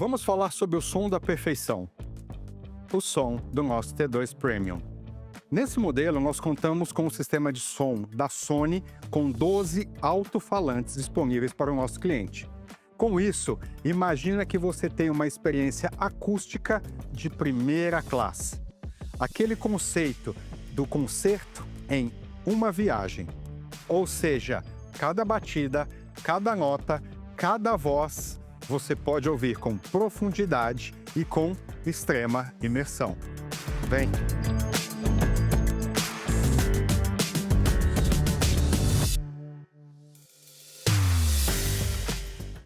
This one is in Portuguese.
Vamos falar sobre o som da perfeição. O som do nosso T2 Premium. Nesse modelo, nós contamos com um sistema de som da Sony com 12 alto-falantes disponíveis para o nosso cliente. Com isso, imagina que você tem uma experiência acústica de primeira classe. Aquele conceito do concerto em uma viagem. Ou seja, cada batida, cada nota, cada voz, você pode ouvir com profundidade e com extrema imersão. Vem!